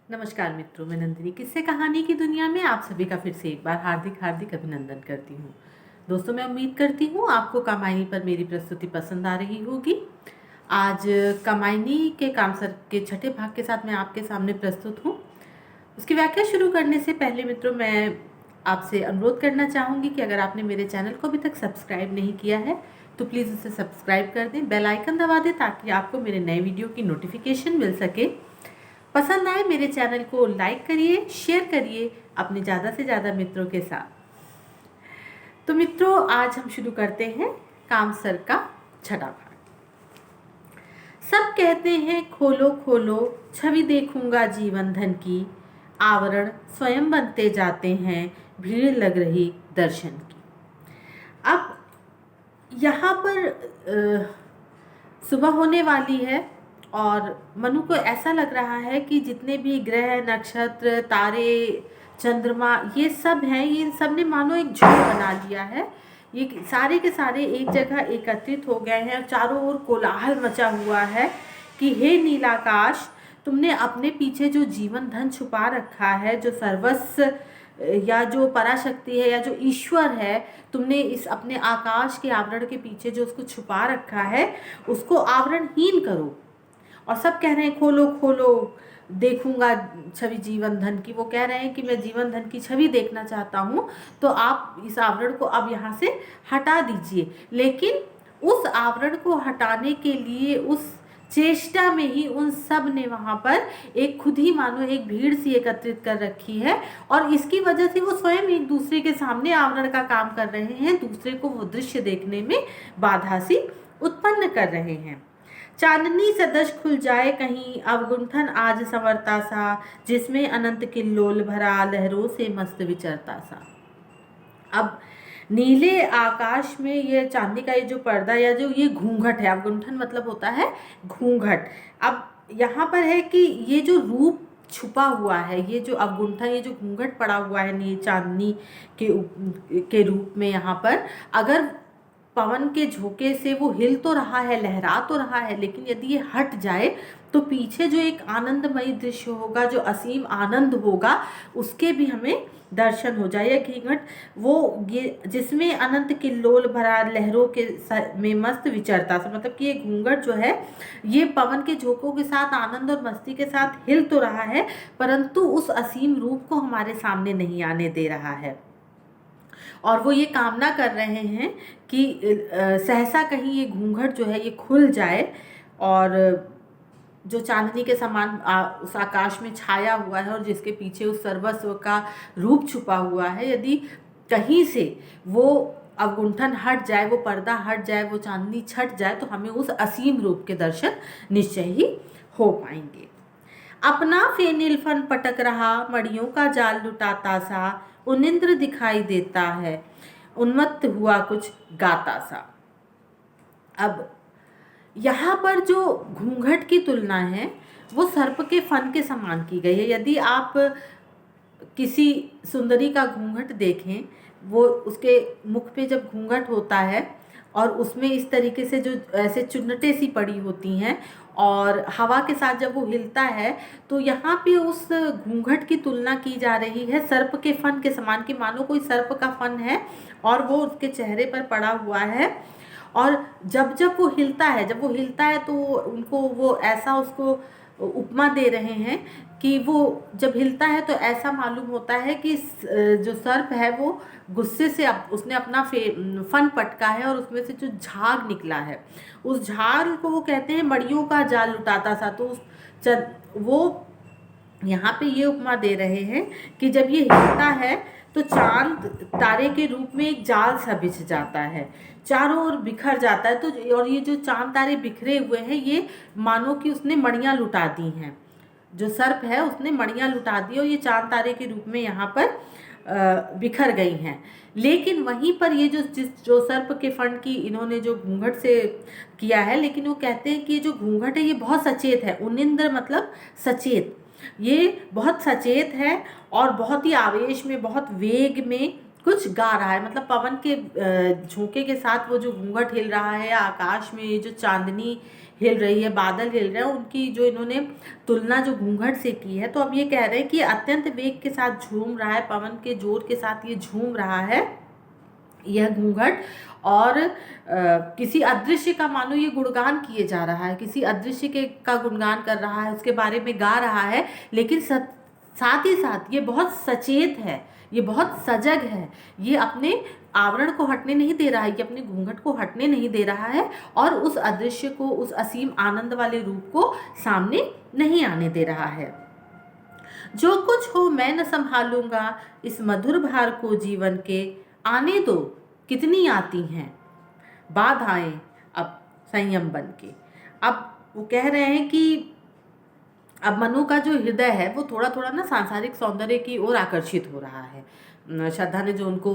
नमस्कार मित्रों, मैं नंदिनी किस्से कहानी की दुनिया में आप सभी का फिर से एक बार हार्दिक हार्दिक अभिनंदन करती हूँ। दोस्तों, मैं उम्मीद करती हूँ आपको कामायनी पर मेरी प्रस्तुति पसंद आ रही होगी। आज कामायनी के कामसर के छठे भाग के साथ मैं आपके सामने प्रस्तुत हूँ। उसकी व्याख्या शुरू करने से पहले मित्रों, मैं आपसे अनुरोध करना चाहूँगी कि अगर आपने मेरे चैनल को अभी तक सब्सक्राइब नहीं किया है तो प्लीज़ उसे सब्सक्राइब कर दें, बेल आइकन दबा दें ताकि आपको मेरे नए वीडियो की नोटिफिकेशन मिल सके। पसंद आए मेरे चैनल को लाइक करिए, शेयर करिए अपने ज़्यादा से ज़्यादा मित्रों के साथ। तो मित्रों, आज हम शुरू करते हैं कामसर का छठा भाग। सब कहते हैं खोलो खोलो, छवि देखूंगा जीवन धन की, आवरण स्वयं बनते जाते हैं, भीड़ लग रही दर्शन की। अब यहाँ पर सुबह होने वाली है और मनु को ऐसा लग रहा है कि जितने भी ग्रह, नक्षत्र, तारे, चंद्रमा ये सब हैं, ये सब ने मानो एक झुंड बना लिया है। ये सारे के सारे एक जगह एकत्रित हो गए हैं और चारों ओर कोलाहल मचा हुआ है कि हे नीलाकाश, तुमने अपने पीछे जो जीवन धन छुपा रखा है, जो सर्वस्व या जो पराशक्ति है या जो ईश्वर है, तुमने इस अपने आकाश के आवरण के पीछे जो उसको छुपा रखा है उसको आवरणहीन करो। और सब कह रहे हैं खोलो खोलो, देखूंगा छवि जीवन धन की। वो कह रहे हैं कि मैं जीवन धन की छवि देखना चाहता हूँ, तो आप इस आवरण को अब यहाँ से हटा दीजिए। लेकिन उस आवरण को हटाने के लिए, उस चेष्टा में ही उन सब ने वहाँ पर एक खुद ही मानो एक भीड़ सी एकत्रित कर रखी है और इसकी वजह से वो स्वयं एक दूसरे के सामने आवरण का काम कर रहे हैं, दूसरे को वो दृश्य देखने में बाधा सी उत्पन्न कर रहे हैं। चांदनी सदश खुल जाए कहीं, अवगुंठन आज संवरता सा, जिसमें अनंत किल्लोल भरा, लहरों से मस्त विचरता सा। अब नीले आकाश में ये चांदी का ये जो पर्दा या जो ये घूंघट है, अवगुंठन मतलब होता है घूंघट। अब यहाँ पर है कि ये जो रूप छुपा हुआ है, ये जो अवगुंठन, ये जो घूंघट पड़ा हुआ है नी चांदनी के रूप में, यहाँ पर अगर पवन के झोंके से वो हिल तो रहा है, लहरा तो रहा है, लेकिन यदि ये हट जाए तो पीछे जो एक आनंदमयी दृश्य होगा, जो असीम आनंद होगा, उसके भी हमें दर्शन हो जाए। घींघट वो ये जिसमें अनंत किल्लोल भरा, लहरों के में मस्त विचरता सा, मतलब कि ये घूंघट जो है ये पवन के झोंकों के साथ आनंद और मस्ती के साथ हिल तो रहा है, परंतु उस असीम रूप को हमारे सामने नहीं आने दे रहा है। और वो ये कामना कर रहे हैं कि सहसा कहीं ये घूंघट जो है ये खुल जाए और जो चांदनी के समान उस आकाश में छाया हुआ है और जिसके पीछे उस सर्वस्व का रूप छुपा हुआ है, यदि कहीं से वो अवगुंठन हट जाए, वो पर्दा हट जाए, वो चांदनी छट जाए, तो हमें उस असीम रूप के दर्शन निश्चय ही हो पाएंगे। अपना फेनिलफन पटक रहा, मड़ियों का जाल लुटाता सा, उनिंद्र दिखाई देता है, उन्मत्त हुआ कुछ गाता सा। अब यहाँ पर जो घूंघट की तुलना है वो सर्प के फन के समान की गई है। यदि आप किसी सुंदरी का घूंघट देखें, वो उसके मुख पे जब घूंघट होता है और उसमें इस तरीके से जो ऐसे चुन्नटें सी पड़ी होती हैं और हवा के साथ जब वो हिलता है, तो यहाँ पे उस घूंघट की तुलना की जा रही है सर्प के फन के समान, कि मानो कोई सर्प का फन है और वो उसके चेहरे पर पड़ा हुआ है और जब जब वो हिलता है, जब वो हिलता है तो उनको वो ऐसा उसको उपमा दे रहे हैं कि वो जब हिलता है तो ऐसा मालूम होता है कि जो सर्प है वो गुस्से से उसने अपना फन पटका है और उसमें से जो झाग निकला है, उस झाग को वो कहते हैं मड़ियों का जाल लुटाता सा। तो वो यहाँ पे ये उपमा दे रहे हैं कि जब ये हिलता है तो चांद तारे के रूप में एक जाल सा बिछ जाता है, चारों ओर बिखर जाता है। तो और ये जो चांद तारे बिखरे हुए हैं, ये मानो कि उसने मणियाँ लुटा दी हैं, जो सर्प है उसने मणियाँ लुटा दी और ये चांद तारे के रूप में यहाँ पर बिखर गई हैं। लेकिन वहीं पर ये जो सर्प के फन की इन्होंने जो घूंघट से किया है, लेकिन वो कहते हैं कि ये जो घूंघट है ये बहुत सचेत है। उनिंद्र मतलब सचेत, ये बहुत सचेत है और बहुत ही आवेश में, बहुत वेग में कुछ गा रहा है। मतलब पवन के झोंके के साथ वो जो घूंघट हिल रहा है, आकाश में ये जो चांदनी हिल रही है, बादल हिल रहे हैं, उनकी जो इन्होंने तुलना जो घूंघट से की है। तो अब ये कह रहे हैं कि अत्यंत वेग के साथ झूम रहा है, पवन के जोर के साथ ये झूम रहा है यह घूंघट, और किसी अदृश्य का मानो ये गुणगान किए जा रहा है, किसी अदृश्य के का गुणगान कर रहा है, उसके बारे में गा रहा है। लेकिन साथ ही साथ ये बहुत सचेत है, ये बहुत सजग है, ये अपने आवरण को हटने नहीं दे रहा है, ये अपने घूंघट को हटने नहीं दे रहा है, और उस अदृश्य को, उस असीम आनंद वाले रूप को सामने नहीं आने दे रहा है। जो कुछ हो मैं न संभालूंगा इस मधुर भार को जीवन के, आने दो कितनी आती हैं बाधाएं अब संयम बन के। अब वो कह रहे हैं कि अब मनु का जो हृदय है वो थोड़ा थोड़ा ना सांसारिक सौंदर्य की ओर आकर्षित हो रहा है। श्रद्धा ने जो उनको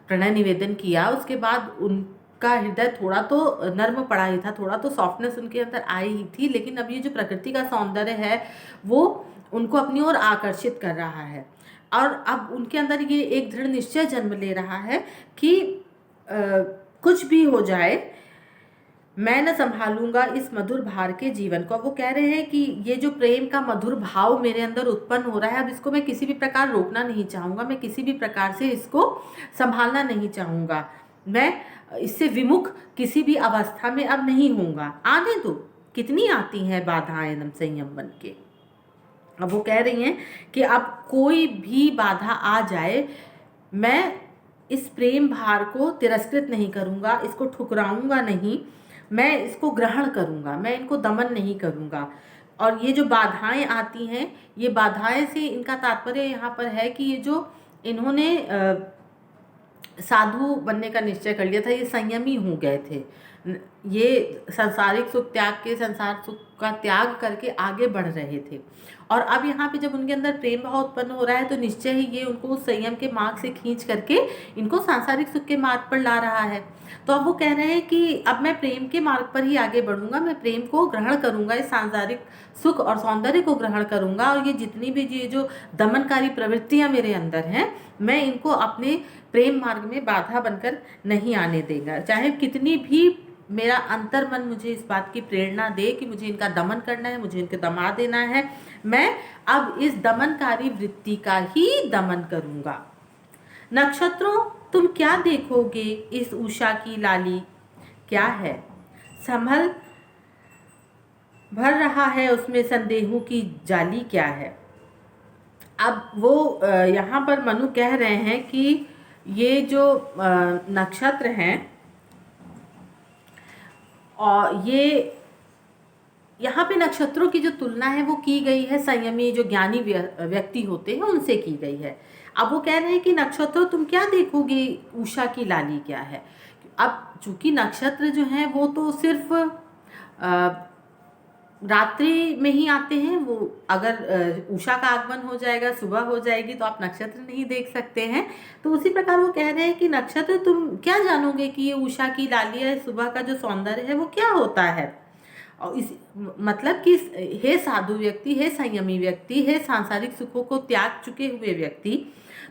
प्रणय निवेदन किया, उसके बाद उनका हृदय थोड़ा तो नर्म पड़ा ही था, थोड़ा तो सॉफ्टनेस उनके अंदर आई ही थी, लेकिन अब ये जो प्रकृति का सौंदर्य है वो उनको अपनी ओर आकर्षित कर रहा है। और अब उनके अंदर ये एक दृढ़ निश्चय जन्म ले रहा है कि कुछ भी हो जाए मैं न संभालूंगा इस मधुर भार के जीवन को। वो कह रहे हैं कि ये जो प्रेम का मधुर भाव मेरे अंदर उत्पन्न हो रहा है, अब इसको मैं किसी भी प्रकार रोकना नहीं चाहूँगा, मैं किसी भी प्रकार से इसको संभालना नहीं चाहूँगा, मैं इससे विमुख किसी भी अवस्था में अब नहीं होऊंगा। आने दो कितनी आती हैं बाधाएं एकदम संयम बन के। अब वो कह रही हैं कि अब कोई भी बाधा आ जाए, मैं इस प्रेम भार को तिरस्कृत नहीं करूँगा, इसको ठुकराऊँगा नहीं, मैं इसको ग्रहण करूँगा, मैं इनको दमन नहीं करूँगा। और ये जो बाधाएं आती हैं, ये बाधाएं से इनका तात्पर्य यहाँ पर है कि ये जो इन्होंने साधु बनने का निश्चय कर लिया था, ये संयमी हो गए थे, ये सांसारिक सुख त्याग के, संसार सुख का त्याग करके आगे बढ़ रहे थे। और अब यहाँ पे जब उनके अंदर प्रेम भाव उत्पन्न हो रहा है तो निश्चय ही ये उनको उस संयम के मार्ग से खींच करके इनको सांसारिक सुख के मार्ग पर ला रहा है। तो अब वो कह रहे हैं कि अब मैं प्रेम के मार्ग पर ही आगे बढ़ूंगा, मैं प्रेम को ग्रहण करूंगा, इस सांसारिक सुख और सौंदर्य को ग्रहण करूंगा, और ये जितनी भी ये जो दमनकारी प्रवृत्तियां मेरे अंदर हैं, मैं इनको अपने प्रेम मार्ग में बाधा बनकर नहीं आने देगा। चाहे कितनी भी मेरा अंतर मन मुझे इस बात की प्रेरणा दे कि मुझे इनका दमन करना है, मुझे इनके दमा देना है, मैं अब इस दमनकारी वृत्ति का ही दमन करूंगा। नक्षत्रों तुम क्या देखोगे इस उषा की लाली क्या है, संभल भर रहा है उसमें संदेहों की जाली क्या है। अब वो यहाँ पर मनु कह रहे हैं कि ये जो नक्षत्र हैं, और ये यहाँ पे नक्षत्रों की जो तुलना है वो की गई है संयमी जो ज्ञानी व्यक्ति होते हैं उनसे की गई है। अब वो कह रहे हैं कि नक्षत्रों तुम क्या देखोगे उषा की लाली क्या है। अब चूंकि नक्षत्र जो हैं वो तो सिर्फ रात्रि में ही आते हैं, वो अगर उषा का आगमन हो जाएगा, सुबह हो जाएगी, तो आप नक्षत्र नहीं देख सकते हैं। तो उसी प्रकार वो कह रहे हैं कि नक्षत्र तुम क्या जानोगे कि ये उषा की लाली है, सुबह का जो सौंदर्य है वो क्या होता है। और इस मतलब कि हे साधु व्यक्ति, हे संयमी व्यक्ति, हे सांसारिक सुखों को त्याग चुके हुए व्यक्ति,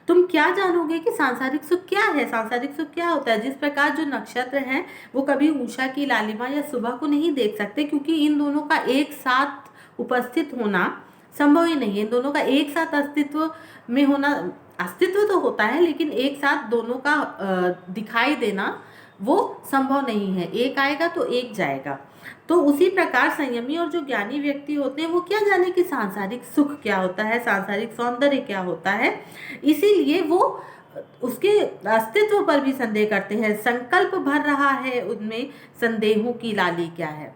तुम क्या जानोगे कि सांसारिक सुख क्या है, सांसारिक सुख क्या होता है। जिस प्रकार जो नक्षत्र हैं वो कभी उषा की लालिमा या सुबह को नहीं देख सकते, क्योंकि इन दोनों का एक साथ उपस्थित होना संभव ही नहीं है। इन दोनों का एक साथ अस्तित्व में होना, अस्तित्व तो होता है लेकिन एक साथ दोनों का दिखाई देना वो संभव नहीं है, एक आएगा तो एक जाएगा। तो उसी प्रकार संयमी और जो ज्ञानी व्यक्ति होते हैं वो क्या जाने कि सांसारिक सुख क्या होता है, सांसारिक सौंदर्य क्या होता है, इसीलिए वो उसके अस्तित्व पर भी संदेह करते हैं। संकल्प भर रहा है उनमें संदेहों की लाली क्या है।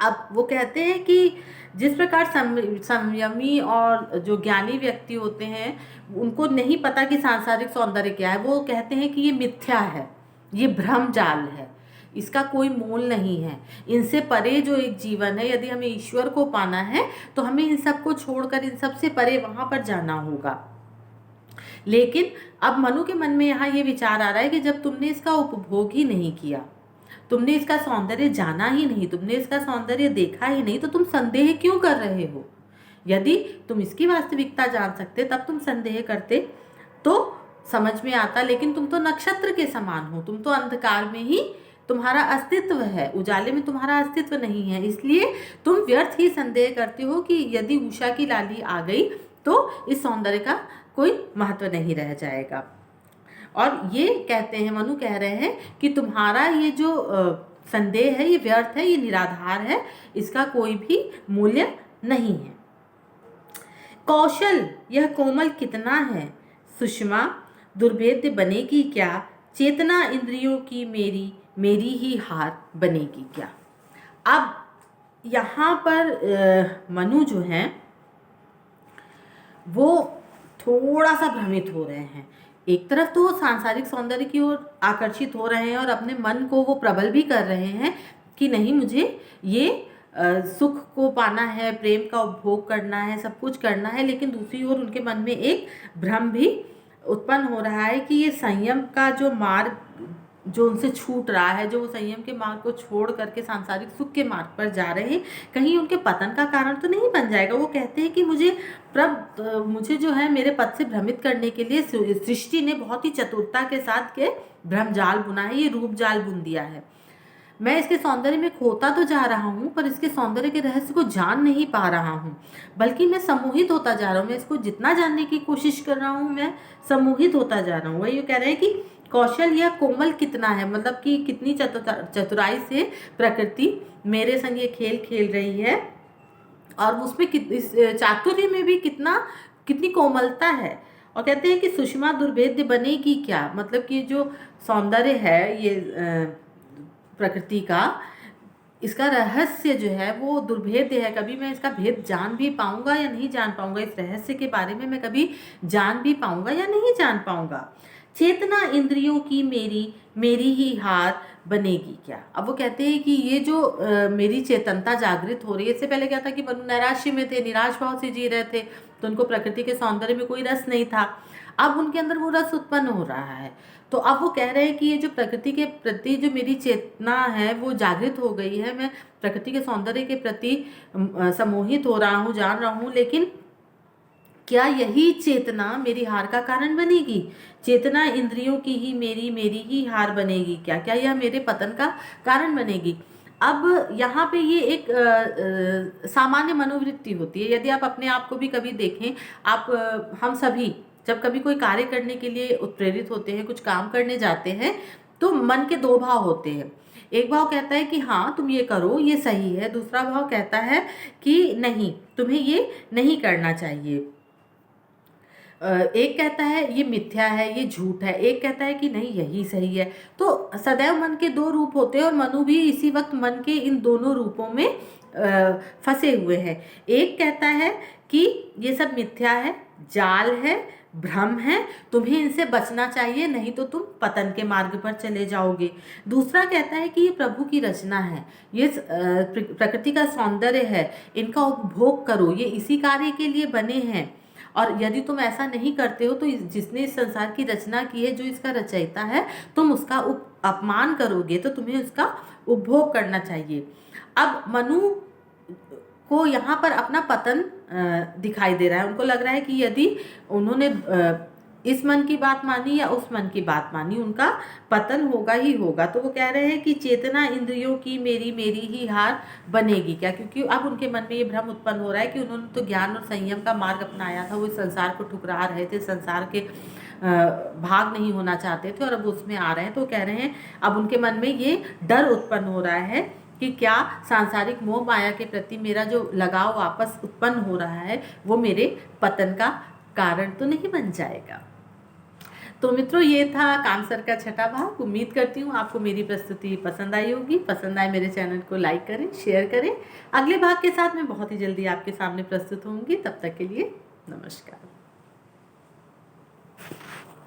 अब वो कहते हैं कि जिस प्रकार संयमी और जो ज्ञानी व्यक्ति होते हैं उनको नहीं पता कि सांसारिक सौंदर्य क्या है, वो कहते हैं कि ये मिथ्या है, ये भ्रम जाल है, इसका कोई मोल नहीं है। इनसे परे जो एक जीवन है, यदि हमें ईश्वर को पाना है तो हमें इन सब को छोड़कर इन सब से परे वहां पर जाना होगा। लेकिन अब मनु के मन में यहाँ ये विचार आ रहा है कि जब तुमने इसका उपभोग ही नहीं किया, तुमने इसका सौंदर्य जाना ही नहीं, तुमने इसका सौंदर्य देखा ही नहीं, तो तुम संदेह क्यों कर रहे हो। यदि तुम इसकी वास्तविकता जान सकते तब तुम संदेह करते तो समझ में आता, लेकिन तुम तो नक्षत्र के समान हो, तुम तो अंधकार में ही तुम्हारा अस्तित्व है, उजाले में तुम्हारा अस्तित्व नहीं है, इसलिए तुम व्यर्थ ही संदेह करते हो कि यदि उषा की लाली आ गई तो इस सौंदर्य का कोई महत्व नहीं रह जाएगा। और ये कहते हैं, मनु कह रहे हैं कि तुम्हारा ये जो संदेह है ये व्यर्थ है, ये निराधार है, इसका कोई भी मूल्य नहीं है। कौशल यह कोमल कितना है, सुषमा दुर्भेद्य बनेगी क्या, चेतना इंद्रियों की मेरी मेरी ही हार बनेगी क्या। अब यहाँ पर मनु जो हैं वो थोड़ा सा भ्रमित हो रहे हैं। एक तरफ तो वो सांसारिक सौंदर्य की ओर आकर्षित हो रहे हैं और अपने मन को वो प्रबल भी कर रहे हैं कि नहीं, मुझे ये सुख को पाना है, प्रेम का उपभोग करना है, सब कुछ करना है, लेकिन दूसरी ओर उनके मन में एक भ्रम भी उत्पन्न हो रहा है कि ये संयम का जो मार्ग जो उनसे छूट रहा है, जो वो संयम के मार्ग को छोड़ करके सांसारिक सुख के मार्ग पर जा रहे हैं, कहीं उनके पतन का कारण तो नहीं बन जाएगा। वो कहते हैं कि मुझे जो है मेरे पद से भ्रमित करने के लिए सृष्टि ने बहुत ही चतुरता के साथ के भ्रम जाल बुना है, ये रूप जाल बुन दिया है। मैं इसके सौंदर्य में खोता तो जा रहा हूँ, पर इसके सौंदर्य के रहस्य को जान नहीं पा रहा हूँ, बल्कि मैं सम्मोहित होता जा रहा हूँ। मैं इसको जितना जानने की कोशिश कर रहा हूँ, मैं सम्मोहित होता जा रहा हूँ। वही कह रहे हैं कि कौशल या कोमल कितना है, मतलब कि कितनी चतुराई से प्रकृति मेरे संग ये खेल खेल रही है, और उसमें इस चातुर्य में भी कितनी कोमलता है। और कहते हैं कि सुषमा दुर्भेद्य बनेगी क्या, मतलब कि जो सौंदर्य है ये प्रकृति का, इसका रहस्य जो है वो दुर्भेद्य है। कभी मैं इसका भेद जान भी पाऊंगा या नहीं जान पाऊंगा, इस रहस्य के बारे में मैं कभी जान भी पाऊंगा या नहीं जान पाऊंगा। चेतना इंद्रियों की मेरी ही हार बनेगी क्या। अब वो कहते हैं कि ये जो मेरी चेतनता जागृत हो रही है, इससे पहले क्या था कि मनु नैराश्य में थे, निराश भाव से जी रहे थे, तो उनको प्रकृति के सौंदर्य में कोई रस नहीं था। अब उनके अंदर वो रस उत्पन्न हो रहा है। तो अब वो कह रहे हैं कि ये जो प्रकृति के प्रति जो मेरी चेतना है वो जागृत हो गई है, मैं प्रकृति के सौंदर्य के प्रति सम्मोहित हो रहा हूँ, जान रहा हूँ, लेकिन क्या यही चेतना मेरी हार का कारण बनेगी। चेतना इंद्रियों की ही मेरी ही हार बनेगी क्या, क्या यह मेरे पतन का कारण बनेगी। अब यहाँ पे ये एक सामान्य मनोवृत्ति होती है। यदि आप अपने आप को भी कभी देखें, हम सभी जब कभी कोई कार्य करने के लिए उत्प्रेरित होते हैं, कुछ काम करने जाते हैं, तो मन के दो भाव होते हैं। एक भाव कहता है कि हाँ तुम ये करो, ये सही है। दूसरा भाव कहता है कि नहीं, तुम्हें ये नहीं करना चाहिए। एक कहता है ये मिथ्या है, ये झूठ है, एक कहता है कि नहीं यही सही है। तो सदैव मन के दो रूप होते हैं, और मनु भी इसी वक्त मन के इन दोनों रूपों में फंसे हुए हैं। एक कहता है कि ये सब मिथ्या है, जाल है, भ्रम है, तुम्हें इनसे बचना चाहिए, नहीं तो तुम पतन के मार्ग पर चले जाओगे। दूसरा कहता है कि ये प्रभु की रचना है, ये प्रकृति का सौंदर्य है, इनका उपभोग करो, ये इसी कार्य के लिए बने हैं, और यदि तुम ऐसा नहीं करते हो तो जिसने इस संसार की रचना की है, जो इसका रचयिता है, तुम उसका अपमान करोगे, तो तुम्हें उसका उपभोग करना चाहिए। अब मनु को यहाँ पर अपना पतन दिखाई दे रहा है। उनको लग रहा है कि यदि उन्होंने इस मन की बात मानी या उस मन की बात मानी, उनका पतन होगा ही होगा। तो वो कह रहे हैं कि चेतना इंद्रियों की मेरी ही हार बनेगी क्या, क्योंकि अब उनके मन में ये भ्रम उत्पन्न हो रहा है कि उन्होंने तो ज्ञान और संयम का मार्ग अपनाया था, वो इस संसार को ठुकरा रहे थे, संसार के भाग नहीं होना चाहते थे, और अब उसमें आ रहे हैं। तो कह रहे हैं अब उनके मन में ये डर उत्पन्न हो रहा है कि क्या सांसारिक मोह माया के प्रति मेरा जो लगाव वापस उत्पन्न हो रहा है वो मेरे पतन का कारण तो नहीं बन जाएगा। तो मित्रों, ये था कामसर का छठा भाग। उम्मीद करती हूँ आपको मेरी प्रस्तुति पसंद आई होगी। पसंद आए मेरे चैनल को लाइक करें, शेयर करें। अगले भाग के साथ मैं बहुत ही जल्दी आपके सामने प्रस्तुत होंगी। तब तक के लिए नमस्कार।